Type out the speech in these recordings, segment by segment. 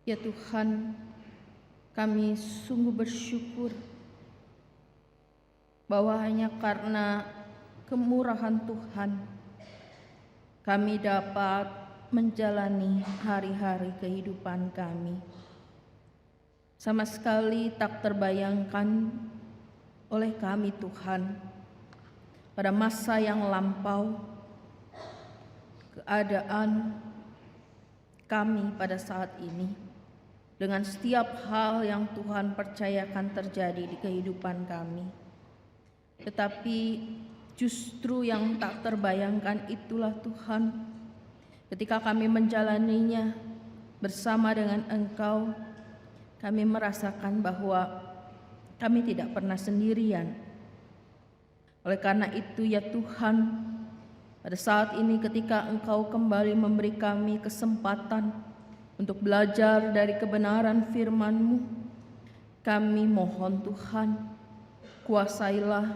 Ya Tuhan, kami sungguh bersyukur bahwa hanya karena kemurahan Tuhan kami dapat menjalani hari-hari kehidupan kami. Sama sekali tak terbayangkan oleh kami Tuhan pada masa yang lampau keadaan kami pada saat ini, dengan setiap hal yang Tuhan percayakan terjadi di kehidupan kami. Tetapi justru yang tak terbayangkan itulah Tuhan, ketika kami menjalaninya bersama dengan Engkau, kami merasakan bahwa kami tidak pernah sendirian. Oleh karena itu ya Tuhan, pada saat ini ketika Engkau kembali memberi kami kesempatan untuk belajar dari kebenaran firman-Mu, kami mohon Tuhan, kuasailah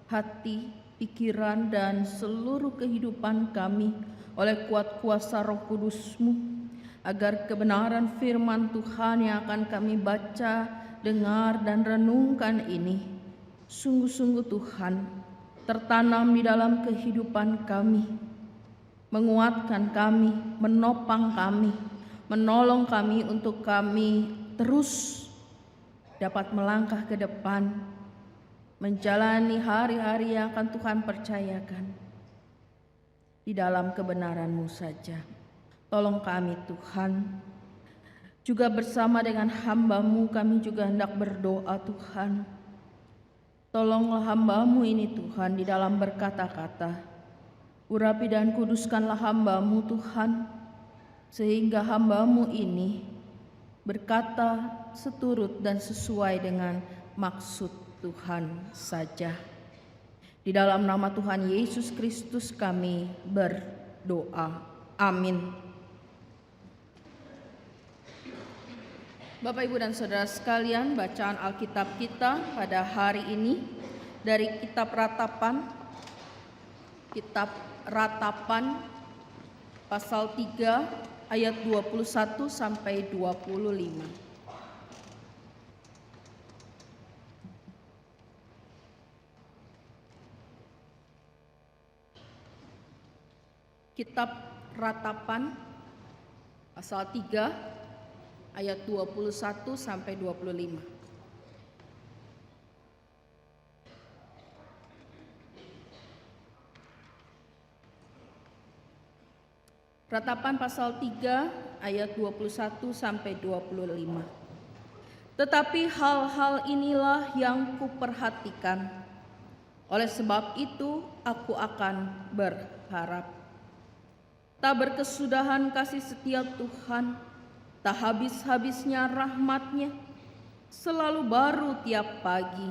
hati, pikiran, dan seluruh kehidupan kami oleh kuat kuasa Roh Kudus-Mu, agar kebenaran firman Tuhan yang akan kami baca, dengar, dan renungkan ini sungguh-sungguh Tuhan tertanam di dalam kehidupan kami, menguatkan kami, menopang kami, menolong kami untuk kami terus dapat melangkah ke depan, menjalani hari-hari yang akan Tuhan percayakan di dalam kebenaran-Mu saja. Tolong kami Tuhan, juga bersama dengan hamba-Mu kami juga hendak berdoa Tuhan. Tolonglah hamba-Mu ini Tuhan di dalam berkata-kata. Urapi dan kuduskanlah hamba-Mu Tuhan, sehingga hamba-Mu ini berkata seturut dan sesuai dengan maksud Tuhan saja. Di dalam nama Tuhan Yesus Kristus kami berdoa. Amin. Bapak, Ibu, dan Saudara sekalian, bacaan Alkitab kita pada hari ini dari Kitab Ratapan pasal 3 ayat 21 sampai 25. Kitab Ratapan pasal 3 ayat 21 sampai 25. Ratapan pasal 3 ayat 21 sampai 25. Tetapi hal-hal inilah yang kuperhatikan. Oleh sebab itu aku akan berharap. Tak berkesudahan kasih setia Tuhan, tak habis-habisnya rahmat-Nya, selalu baru tiap pagi,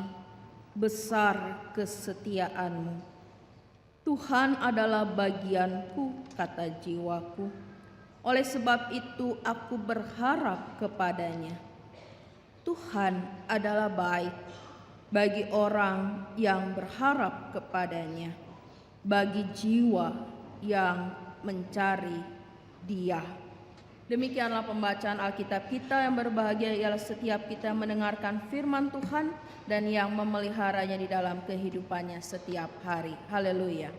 besar kesetiaan-Mu. Tuhan adalah bagianku, kata jiwaku. Oleh sebab itu aku berharap kepada-Nya. Tuhan adalah baik bagi orang yang berharap kepada-Nya, bagi jiwa yang mencari Dia. Demikianlah pembacaan Alkitab kita. Yang berbahagia ialah setiap kita mendengarkan firman Tuhan dan yang memeliharanya di dalam kehidupannya setiap hari. Haleluya.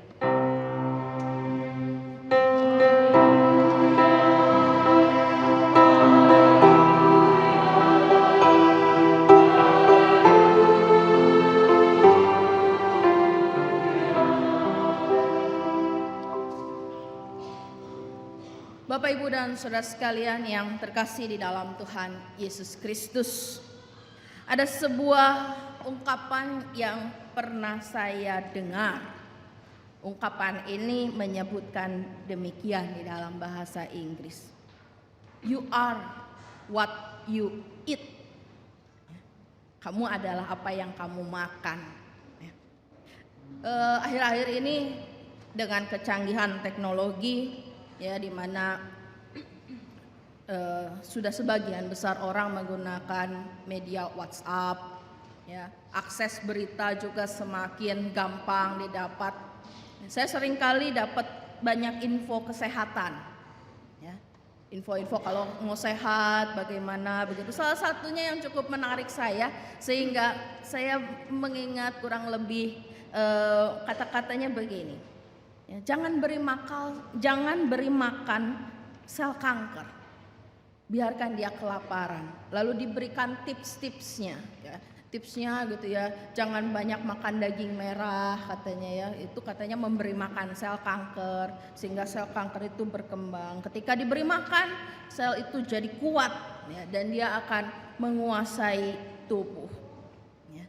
Bapak, Ibu, dan Saudara sekalian yang terkasih di dalam Tuhan Yesus Kristus, ada sebuah ungkapan yang pernah saya dengar. Ungkapan ini menyebutkan demikian di dalam bahasa Inggris. You are what you eat. Kamu adalah apa yang kamu makan. Akhir-akhir ini dengan kecanggihan teknologi, ya, di mana sudah sebagian besar orang menggunakan media WhatsApp, ya, akses berita juga semakin gampang didapat. Saya seringkali dapat banyak info kesehatan, ya. info-info kalau mau sehat bagaimana begitu. Salah satunya yang cukup menarik saya sehingga saya mengingat kurang lebih kata-katanya begini. Ya, jangan beri makan sel kanker. Biarkan dia kelaparan. Lalu diberikan tips-tipsnya ya. Tipsnya gitu ya, jangan banyak makan daging merah katanya ya. Itu katanya memberi makan sel kanker sehingga sel kanker itu berkembang. Ketika diberi makan, sel itu jadi kuat ya, dan dia akan menguasai tubuh. Ya.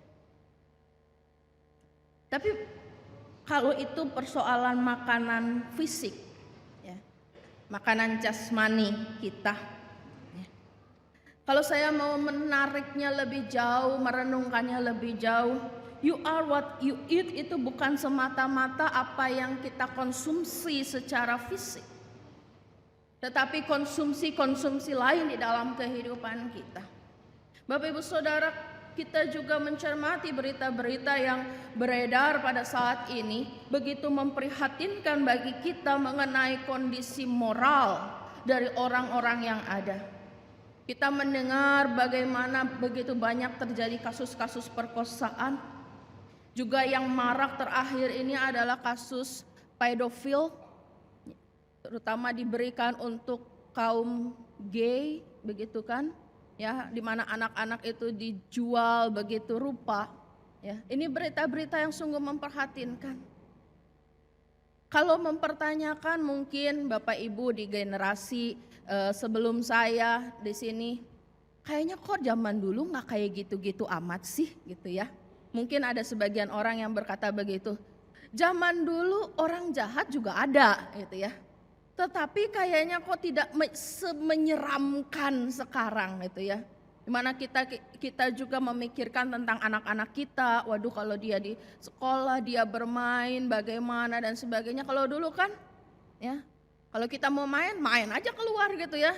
Tapi kalau itu persoalan makanan fisik, ya, makanan jasmani kita. Kalau saya mau menariknya lebih jauh, merenungkannya lebih jauh, you are what you eat itu bukan semata-mata apa yang kita konsumsi secara fisik, tetapi konsumsi lain di dalam kehidupan kita. Bapak Ibu Saudara, kita juga mencermati berita-berita yang beredar pada saat ini begitu memprihatinkan bagi kita mengenai kondisi moral dari orang-orang yang ada. Kita mendengar bagaimana begitu banyak terjadi kasus-kasus perkosaan. Juga yang marak terakhir ini adalah kasus pedofil, terutama diberikan untuk kaum gay, begitu kan? Ya, di mana anak-anak itu dijual begitu rupa. Ya, ini berita-berita yang sungguh memprihatinkan. Kalau mempertanyakan mungkin Bapak Ibu di generasi sebelum saya di sini, kayaknya kok zaman dulu nggak kayak gitu-gitu amat sih gitu ya. Mungkin ada sebagian orang yang berkata begitu. Zaman dulu orang jahat juga ada gitu ya. Tetapi kayaknya kok tidak semenyeramkan sekarang gitu ya. Dimana kita juga memikirkan tentang anak-anak kita. Waduh, kalau dia di sekolah, dia bermain bagaimana dan sebagainya. Kalau dulu kan ya, kalau kita mau main aja keluar gitu ya.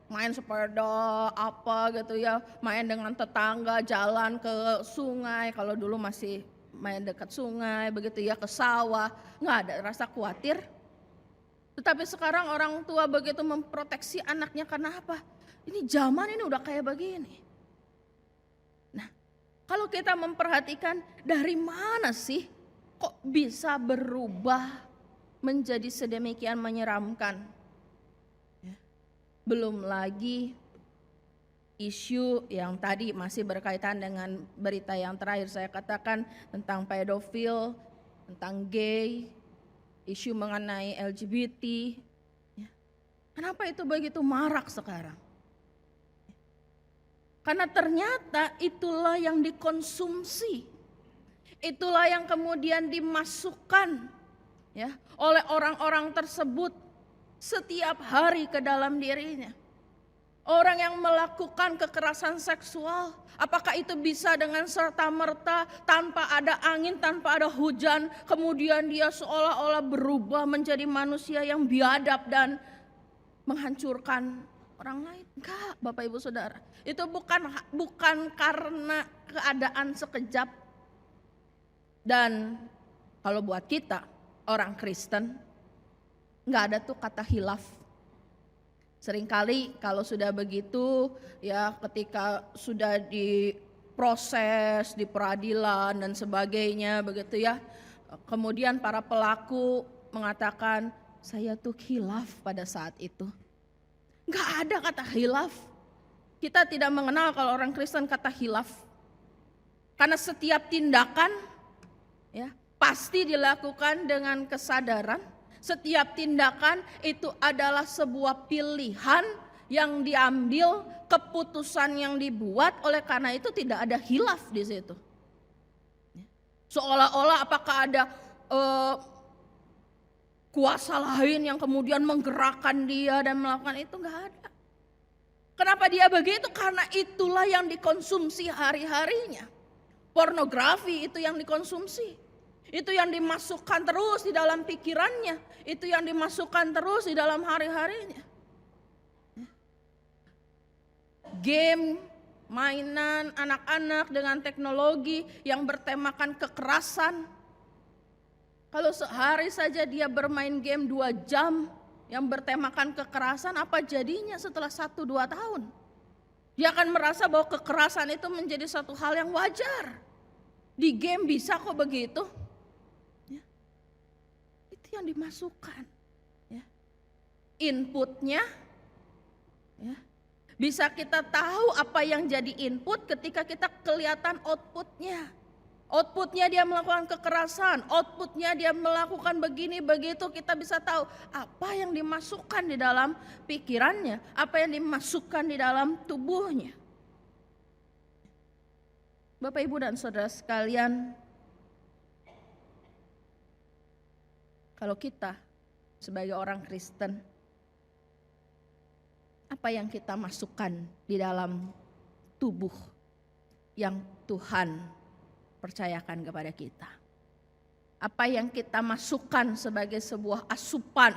Main sepeda apa gitu ya, main dengan tetangga, jalan ke sungai. Kalau dulu masih main dekat sungai begitu ya, ke sawah, nggak ada rasa khawatir. Tetapi sekarang orang tua begitu memproteksi anaknya karena apa? Ini zaman ini udah kayak begini. Nah, kalau kita memperhatikan dari mana sih kok bisa berubah menjadi sedemikian menyeramkan? Ya. Belum lagi isu yang tadi masih berkaitan dengan berita yang terakhir saya katakan tentang pedofil, tentang gay, isu mengenai LGBT. Ya. Kenapa itu begitu marak sekarang? Karena ternyata itulah yang dikonsumsi, itulah yang kemudian dimasukkan ya oleh orang-orang tersebut setiap hari ke dalam dirinya. Orang yang melakukan kekerasan seksual, apakah itu bisa dengan serta-merta tanpa ada angin, tanpa ada hujan, kemudian dia seolah-olah berubah menjadi manusia yang biadab dan menghancurkan orang lain? Enggak, Bapak Ibu Saudara. Itu bukan karena keadaan sekejap. Dan kalau buat kita orang Kristen, enggak ada tuh kata hilaf. Seringkali kalau sudah begitu ya, ketika sudah diproses di peradilan dan sebagainya begitu ya, kemudian para pelaku mengatakan saya tuh hilaf pada saat itu. Enggak ada kata hilaf. Kita tidak mengenal kalau orang Kristen kata hilaf. Karena setiap tindakan ya pasti dilakukan dengan kesadaran. Setiap tindakan itu adalah sebuah pilihan yang diambil, keputusan yang dibuat, oleh karena itu tidak ada hilaf di situ. Seolah-olah apakah ada kuasa lain yang kemudian menggerakkan dia dan melakukan itu, enggak ada. Kenapa dia begitu? Karena itulah yang dikonsumsi hari-harinya. Pornografi itu yang dikonsumsi. Itu yang dimasukkan terus di dalam pikirannya. Itu yang dimasukkan terus di dalam hari-harinya. Game, mainan anak-anak dengan teknologi yang bertemakan kekerasan. Kalau sehari saja dia bermain game 2 jam, yang bertemakan kekerasan, apa jadinya setelah 1-2 tahun? Dia akan merasa bahwa kekerasan itu menjadi satu hal yang wajar. Di game bisa kok begitu. Ya. Itu yang dimasukkan. Ya. Inputnya, ya. Bisa kita tahu apa yang jadi input ketika kita kelihatan outputnya. Outputnya dia melakukan kekerasan, outputnya dia melakukan begini begitu, kita bisa tahu apa yang dimasukkan di dalam pikirannya, apa yang dimasukkan di dalam tubuhnya. Bapak, Ibu, dan saudara sekalian, kalau kita sebagai orang Kristen, apa yang kita masukkan di dalam tubuh yang Tuhan percayakan kepada kita? Apa yang kita masukkan sebagai sebuah asupan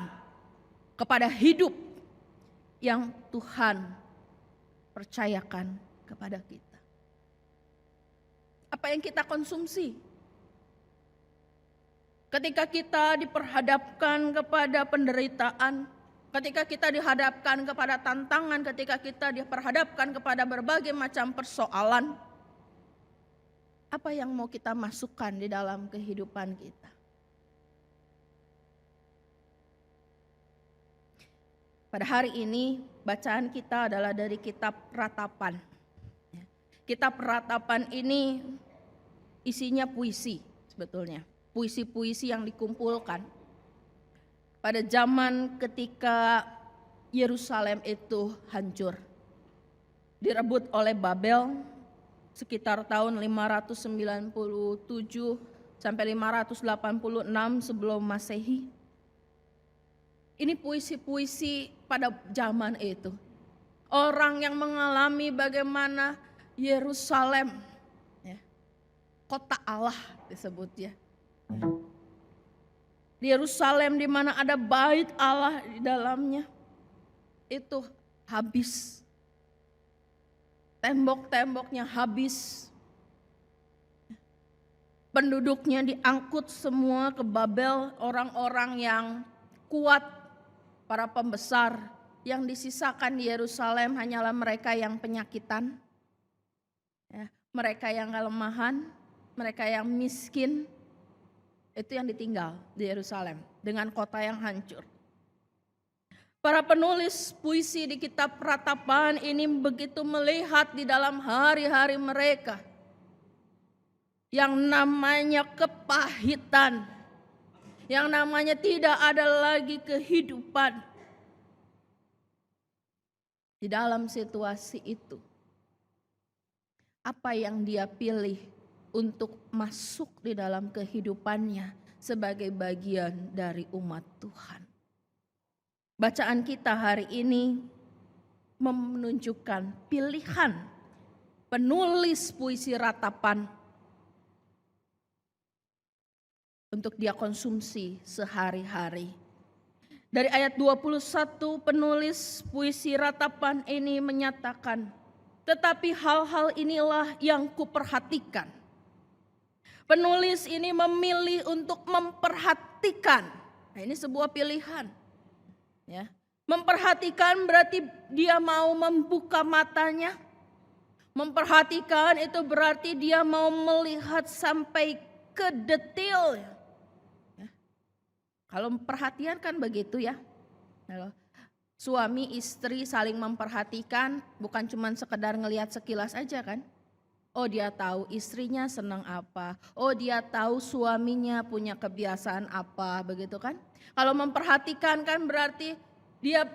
kepada hidup yang Tuhan percayakan kepada kita? Apa yang kita konsumsi? Ketika kita diperhadapkan kepada penderitaan, ketika kita dihadapkan kepada tantangan, ketika kita diperhadapkan kepada berbagai macam persoalan, apa yang mau kita masukkan di dalam kehidupan kita? Pada hari ini bacaan kita adalah dari kitab Ratapan. Kitab Ratapan ini isinya puisi sebetulnya. Puisi-puisi yang dikumpulkan pada zaman ketika Yerusalem itu hancur. Direbut oleh Babel sekitar tahun 597 sampai 586 sebelum Masehi. Ini puisi-puisi pada zaman itu. Orang yang mengalami bagaimana Yerusalem, ya, kota Allah disebutnya. Di Yerusalem di mana ada bait Allah di dalamnya, itu habis. Tembok-temboknya habis. Penduduknya diangkut semua ke Babel, orang-orang yang kuat, para pembesar. Yang disisakan di Yerusalem hanyalah mereka yang penyakitan, ya, mereka yang kelemahan, mereka yang miskin. Itu yang ditinggal di Yerusalem dengan kota yang hancur. Para penulis puisi di kitab Ratapan ini begitu melihat di dalam hari-hari mereka yang namanya kepahitan, yang namanya tidak ada lagi kehidupan. Di dalam situasi itu, apa yang dia pilih untuk masuk di dalam kehidupannya sebagai bagian dari umat Tuhan? Bacaan kita hari ini menunjukkan pilihan penulis puisi Ratapan untuk dia konsumsi sehari-hari. Dari ayat 21 penulis puisi Ratapan ini menyatakan, tetapi hal-hal inilah yang kuperhatikan. Penulis ini memilih untuk memperhatikan. Nah, ini sebuah pilihan. Ya, memperhatikan berarti dia mau membuka matanya. Memperhatikan itu berarti dia mau melihat sampai ke detail. Ya. Kalau perhatian kan begitu ya. Kalau suami istri saling memperhatikan bukan cuma sekedar ngelihat sekilas aja kan. Oh, dia tahu istrinya senang apa. Oh, dia tahu suaminya punya kebiasaan apa, begitu kan. Kalau memperhatikan kan berarti dia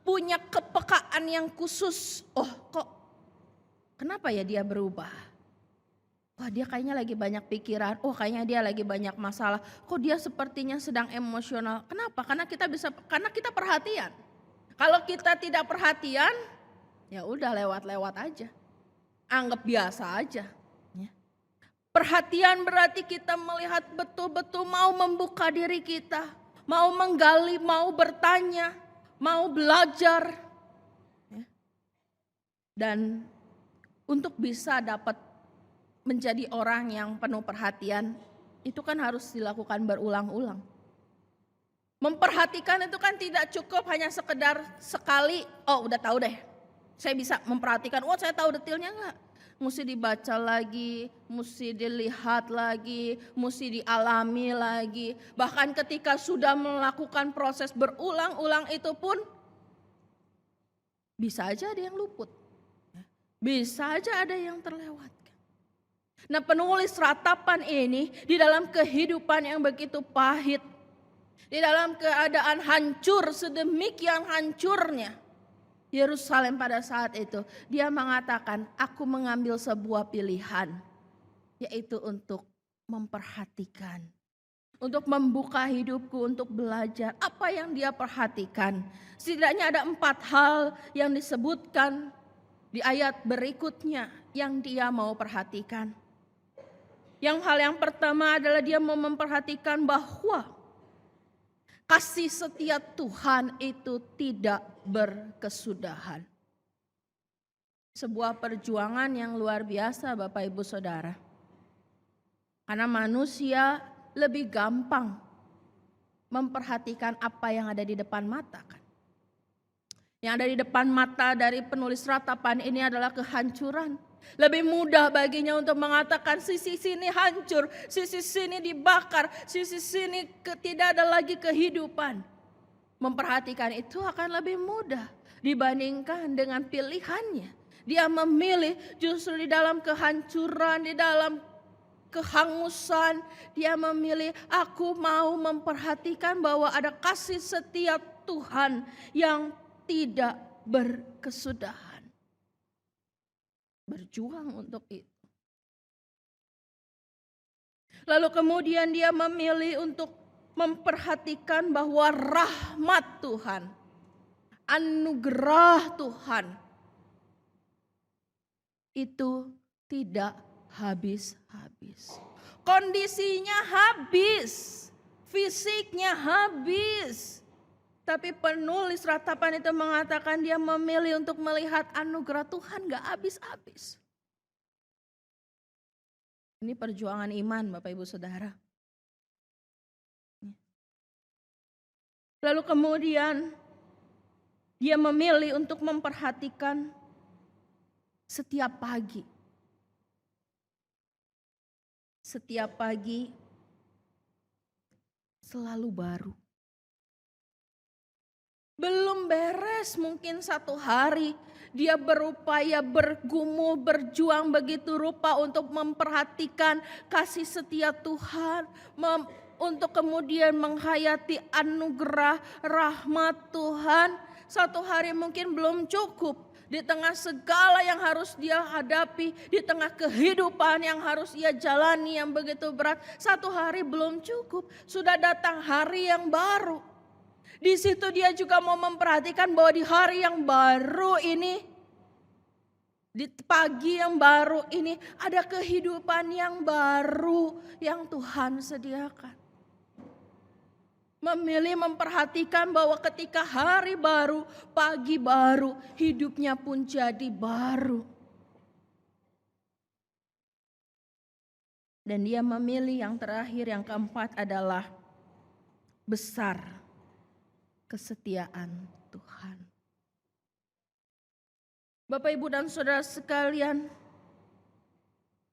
punya kepekaan yang khusus. Oh, kok kenapa ya dia berubah? Wah, dia kayaknya lagi banyak pikiran. Oh, kayaknya dia lagi banyak masalah. Kok dia sepertinya sedang emosional? Kenapa? Karena kita perhatian. Kalau kita tidak perhatian, ya udah lewat-lewat aja. Anggap biasa aja. Perhatian berarti kita melihat betul-betul mau membuka diri kita, mau menggali, mau bertanya, mau belajar. Dan untuk bisa dapat menjadi orang yang penuh perhatian, itu kan harus dilakukan berulang-ulang. Memperhatikan itu kan tidak cukup hanya sekedar sekali, oh udah tahu deh. Saya bisa memperhatikan, oh saya tahu detailnya enggak. Mesti dibaca lagi, mesti dilihat lagi, mesti dialami lagi. Bahkan ketika sudah melakukan proses berulang-ulang itu pun bisa aja ada yang luput. Bisa aja ada yang terlewatkan. Nah, penulis ratapan ini di dalam kehidupan yang begitu pahit, di dalam keadaan hancur sedemikian hancurnya Yerusalem pada saat itu, dia mengatakan, aku mengambil sebuah pilihan, yaitu untuk memperhatikan, untuk membuka hidupku untuk belajar. Apa yang dia perhatikan? Setidaknya ada 4 hal yang disebutkan di ayat berikutnya yang dia mau perhatikan. Hal yang pertama adalah dia mau memperhatikan bahwa kasih setia Tuhan itu tidak berkesudahan. Sebuah perjuangan yang luar biasa Bapak Ibu Saudara. Karena manusia lebih gampang memperhatikan apa yang ada di depan mata kan. Yang ada di depan mata dari penulis ratapan ini adalah kehancuran. Lebih mudah baginya untuk mengatakan sisi sini hancur, sisi sini dibakar, sisi sini tidak ada lagi kehidupan. Memperhatikan itu akan lebih mudah dibandingkan dengan pilihannya. Dia memilih justru di dalam kehancuran, di dalam kehangusan, dia memilih aku mau memperhatikan bahwa ada kasih setia Tuhan yang tidak berkesudahan. Berjuang untuk itu. Lalu kemudian dia memilih untuk memperhatikan bahwa rahmat Tuhan, anugerah Tuhan itu tidak habis-habis. Kondisinya habis, fisiknya habis. Tapi penulis ratapan itu mengatakan dia memilih untuk melihat anugerah Tuhan gak habis-habis. Ini perjuangan iman Bapak Ibu Saudara. Lalu kemudian dia memilih untuk memperhatikan setiap pagi. Setiap pagi selalu baru. Belum beres mungkin 1 hari, dia berupaya bergumul, berjuang begitu rupa untuk memperhatikan kasih setia Tuhan, untuk kemudian menghayati anugerah rahmat Tuhan. 1 hari mungkin belum cukup. Di tengah segala yang harus dia hadapi, di tengah kehidupan yang harus ia jalani yang begitu berat, 1 hari belum cukup. Sudah datang hari yang baru. Di situ dia juga mau memperhatikan bahwa di hari yang baru ini, di pagi yang baru ini ada kehidupan yang baru yang Tuhan sediakan. Memilih memperhatikan bahwa ketika hari baru, pagi baru, hidupnya pun jadi baru. Dan dia memilih yang terakhir, yang keempat adalah besar kesetiaan Tuhan. Bapak Ibu dan Saudara sekalian,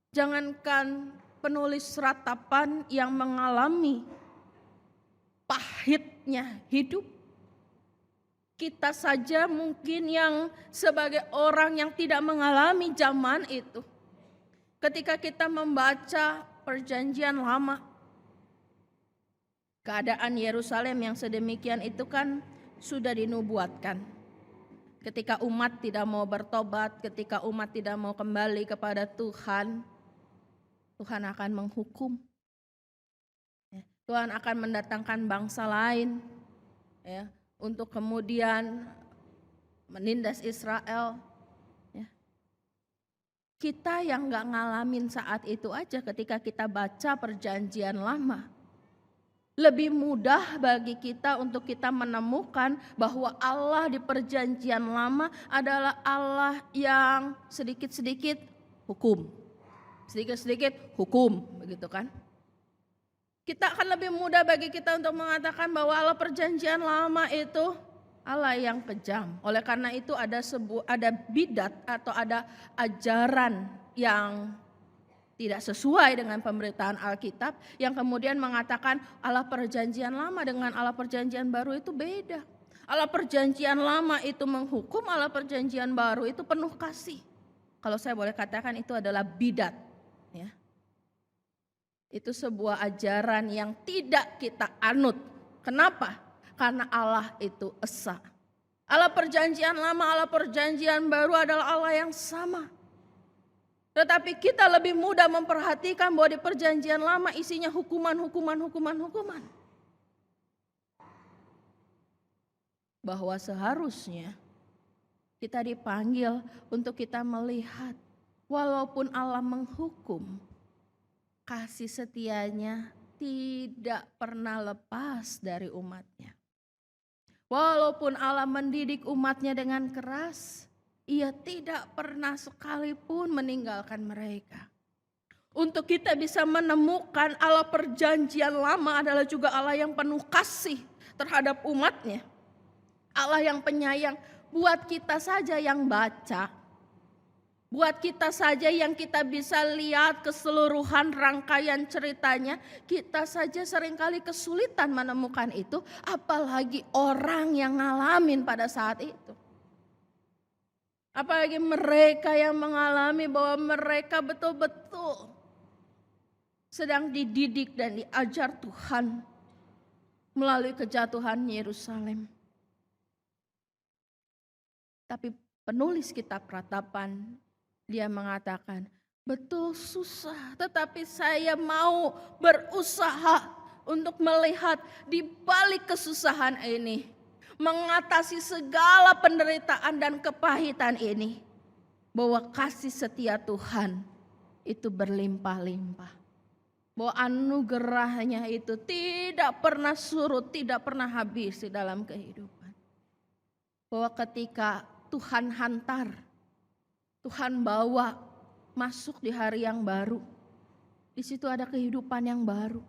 jangankan penulis ratapan yang mengalami pahitnya hidup, kita saja mungkin yang sebagai orang yang tidak mengalami zaman itu, ketika kita membaca perjanjian lama, keadaan Yerusalem yang sedemikian itu kan sudah dinubuatkan. Ketika umat tidak mau bertobat, ketika umat tidak mau kembali kepada Tuhan, Tuhan akan menghukum. Tuhan akan mendatangkan bangsa lain untuk kemudian menindas Israel. Kita yang gak ngalamin saat itu aja ketika kita baca perjanjian lama, lebih mudah bagi kita untuk kita menemukan bahwa Allah di perjanjian lama adalah Allah yang sedikit-sedikit hukum. Sedikit-sedikit hukum, begitu kan? Kita akan lebih mudah bagi kita untuk mengatakan bahwa Allah perjanjian lama itu Allah yang kejam. Oleh karena itu ada bidat atau ada ajaran yang tidak sesuai dengan pemberitaan Alkitab yang kemudian mengatakan Allah perjanjian lama dengan Allah perjanjian baru itu beda. Allah perjanjian lama itu menghukum, Allah perjanjian baru itu penuh kasih. Kalau saya boleh katakan itu adalah bidat, ya. Itu sebuah ajaran yang tidak kita anut. Kenapa? Karena Allah itu esa. Allah perjanjian lama, Allah perjanjian baru adalah Allah yang sama. Tetapi kita lebih mudah memperhatikan bahwa di perjanjian lama isinya hukuman. Bahwa seharusnya kita dipanggil untuk kita melihat walaupun Allah menghukum, kasih setianya tidak pernah lepas dari umatnya. Walaupun Allah mendidik umatnya dengan keras, Ia tidak pernah sekalipun meninggalkan mereka. Untuk kita bisa menemukan Allah perjanjian lama adalah juga Allah yang penuh kasih terhadap umatnya. Allah yang penyayang buat kita saja yang baca. Buat kita saja yang kita bisa lihat keseluruhan rangkaian ceritanya, kita saja seringkali kesulitan menemukan itu, apalagi orang yang ngalamin pada saat itu. Apalagi mereka yang mengalami bahwa mereka betul-betul sedang dididik dan diajar Tuhan melalui kejatuhan Yerusalem. Tapi penulis kitab Ratapan, dia mengatakan, betul susah, tetapi saya mau berusaha untuk melihat di balik kesusahan ini, mengatasi segala penderitaan dan kepahitan ini, bahwa kasih setia Tuhan itu berlimpah-limpah. Bahwa anugerahnya itu tidak pernah surut, tidak pernah habis di dalam kehidupan. Bahwa ketika Tuhan hantar, Tuhan bawa masuk di hari yang baru. Di situ ada kehidupan yang baru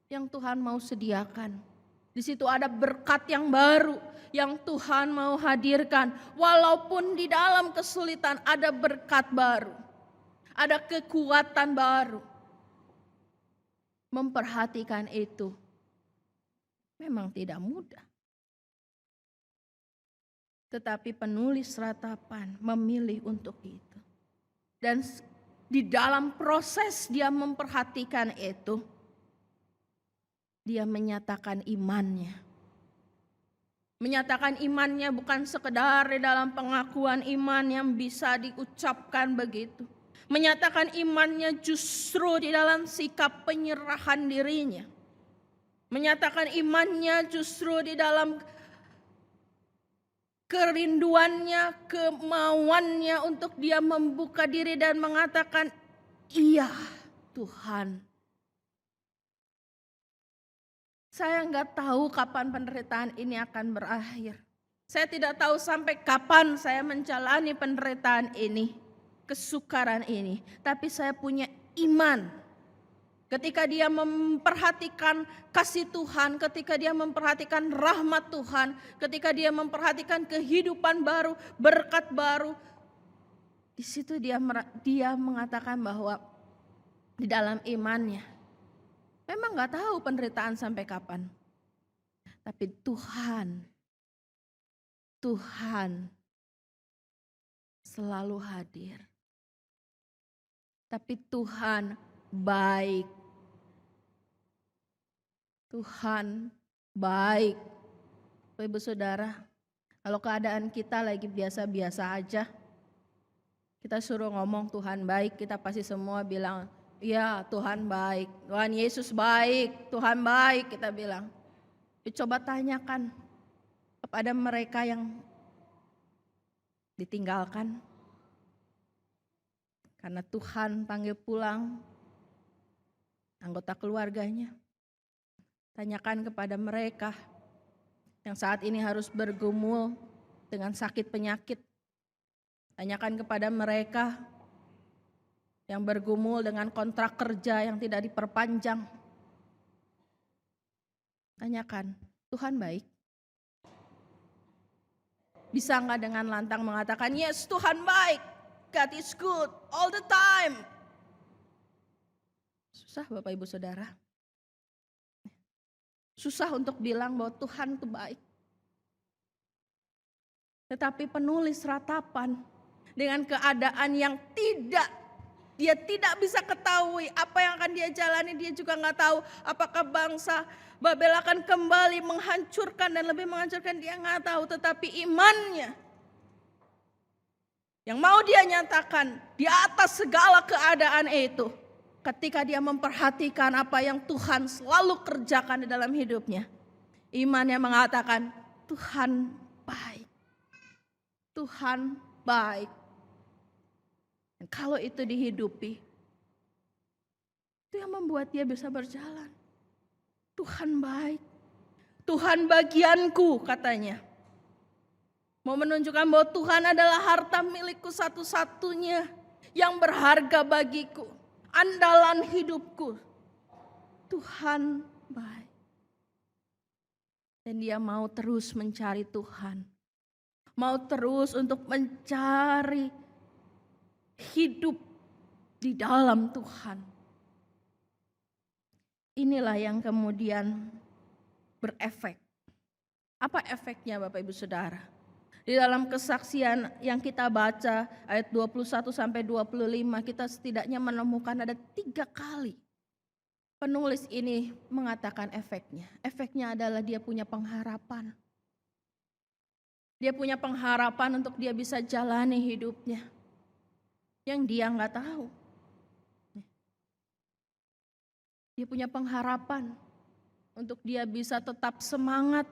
yang Tuhan mau sediakan. Di situ ada berkat yang baru yang Tuhan mau hadirkan. Walaupun di dalam kesulitan ada berkat baru, ada kekuatan baru. Memperhatikan itu memang tidak mudah. Tetapi penulis Ratapan memilih untuk itu. Dan di dalam proses dia memperhatikan itu, dia menyatakan imannya. Menyatakan imannya bukan sekedar di dalam pengakuan iman yang bisa diucapkan begitu. Menyatakan imannya justru di dalam sikap penyerahan dirinya. Menyatakan imannya justru di dalam kerinduannya, kemauannya untuk dia membuka diri dan mengatakan, iya Tuhan. Saya nggak tahu kapan penderitaan ini akan berakhir. Saya tidak tahu sampai kapan saya menjalani penderitaan ini, kesukaran ini. Tapi saya punya iman. Ketika dia memperhatikan kasih Tuhan, ketika dia memperhatikan rahmat Tuhan, ketika dia memperhatikan kehidupan baru, berkat baru, di situ dia mengatakan bahwa di dalam imannya, memang nggak tahu penderitaan sampai kapan, tapi Tuhan selalu hadir. Tapi Tuhan baik. Tuhan baik. Ibu saudara, kalau keadaan kita lagi biasa-biasa aja, kita suruh ngomong Tuhan baik, kita pasti semua bilang, iya Tuhan baik, Tuhan Yesus baik, Tuhan baik, kita bilang. Coba tanyakan kepada mereka yang ditinggalkan, karena Tuhan panggil pulang anggota keluarganya. Tanyakan kepada mereka yang saat ini harus bergumul dengan sakit penyakit. Tanyakan kepada mereka yang bergumul dengan kontrak kerja yang tidak diperpanjang. Tanyakan, Tuhan baik? Bisa nggak dengan lantang mengatakan, yes Tuhan baik, God is good all the time? Susah Bapak Ibu Saudara. Susah untuk bilang bahwa Tuhan itu baik. Tetapi penulis ratapan dengan keadaan yang dia tidak bisa ketahui apa yang akan dia jalani. Dia juga nggak tahu apakah bangsa Babel akan kembali menghancurkan dan lebih menghancurkan. Dia nggak tahu, tetapi imannya yang mau dia nyatakan di atas segala keadaan itu, ketika dia memperhatikan apa yang Tuhan selalu kerjakan di dalam hidupnya, imannya mengatakan Tuhan baik. Tuhan baik. Dan kalau itu dihidupi, itu yang membuat dia bisa berjalan. Tuhan baik. Tuhan bagianku, katanya. Mau menunjukkan bahwa Tuhan adalah harta milikku satu-satunya yang berharga bagiku. Andalan hidupku. Tuhan baik. Dan dia mau terus mencari Tuhan. Mau terus untuk mencari hidup di dalam Tuhan. Inilah yang kemudian berefek. Apa efeknya Bapak Ibu Saudara? Di dalam kesaksian yang kita baca ayat 21 sampai 25, kita setidaknya menemukan ada 3 kali penulis ini mengatakan efeknya. Efeknya adalah dia punya pengharapan. Dia punya pengharapan untuk dia bisa jalani hidupnya yang dia nggak tahu. Dia punya pengharapan untuk dia bisa tetap semangat.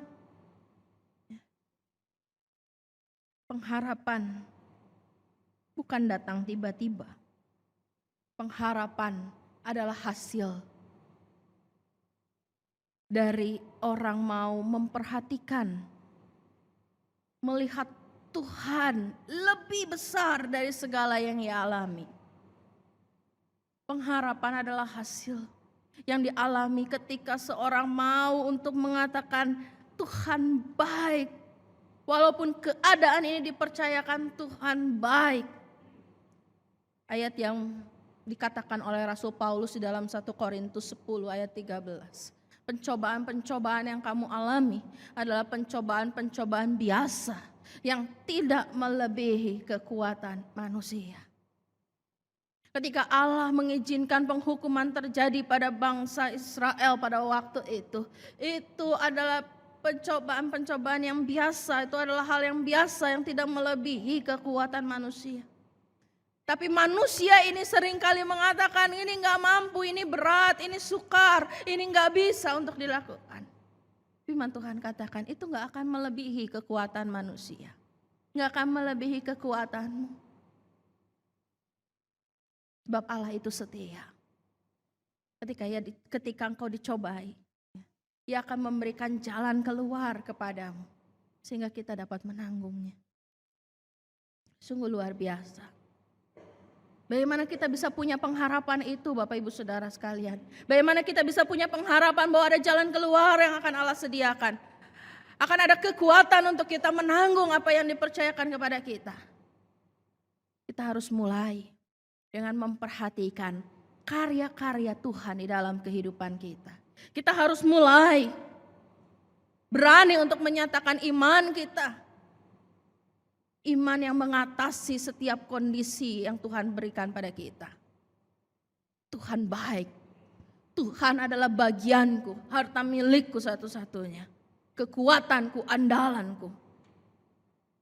Pengharapan bukan datang tiba-tiba. Pengharapan adalah hasil dari orang mau memperhatikan, melihat Tuhan lebih besar dari segala yang ia alami. Pengharapan adalah hasil yang dialami ketika seorang mau untuk mengatakan Tuhan baik. Walaupun keadaan ini dipercayakan Tuhan baik. Ayat yang dikatakan oleh Rasul Paulus di dalam 1 Korintus 10 ayat 13. Pencobaan-pencobaan yang kamu alami adalah pencobaan-pencobaan biasa yang tidak melebihi kekuatan manusia. Ketika Allah mengizinkan penghukuman terjadi pada bangsa Israel pada waktu itu adalah pencobaan-pencobaan yang biasa, itu adalah hal yang biasa yang tidak melebihi kekuatan manusia. Tapi manusia ini seringkali mengatakan ini gak mampu, ini berat, ini sukar, ini gak bisa untuk dilakukan. Firman Tuhan katakan itu gak akan melebihi kekuatan manusia. Gak akan melebihi kekuatanmu. Sebab Allah itu setia. Ketika engkau dicobai, Ia akan memberikan jalan keluar kepadamu. Sehingga kita dapat menanggungnya. Sungguh luar biasa. Bagaimana kita bisa punya pengharapan itu Bapak Ibu Saudara sekalian? Bagaimana kita bisa punya pengharapan bahwa ada jalan keluar yang akan Allah sediakan? Akan ada kekuatan untuk kita menanggung apa yang dipercayakan kepada kita. Kita harus mulai dengan memperhatikan karya-karya Tuhan di dalam kehidupan kita. Kita harus mulai berani untuk menyatakan iman kita. Iman yang mengatasi setiap kondisi yang Tuhan berikan pada kita. Tuhan baik. Tuhan adalah bagianku, harta milikku satu-satunya. Kekuatanku, andalanku.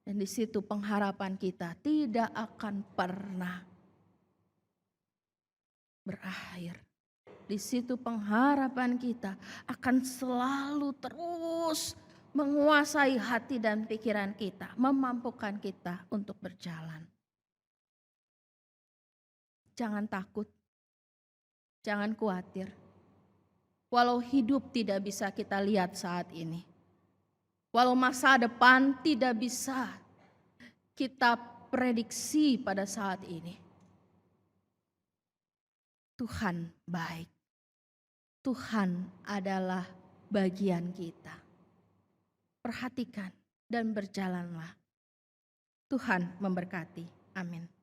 Dan di situ pengharapan kita tidak akan pernah berakhir. Di situ pengharapan kita akan selalu terus menguasai hati dan pikiran kita, memampukan kita untuk berjalan. Jangan takut, jangan khawatir. Walau hidup tidak bisa kita lihat saat ini, walau masa depan tidak bisa kita prediksi pada saat ini, Tuhan baik. Tuhan adalah bagian kita. Perhatikan dan berjalanlah. Tuhan memberkati. Amin.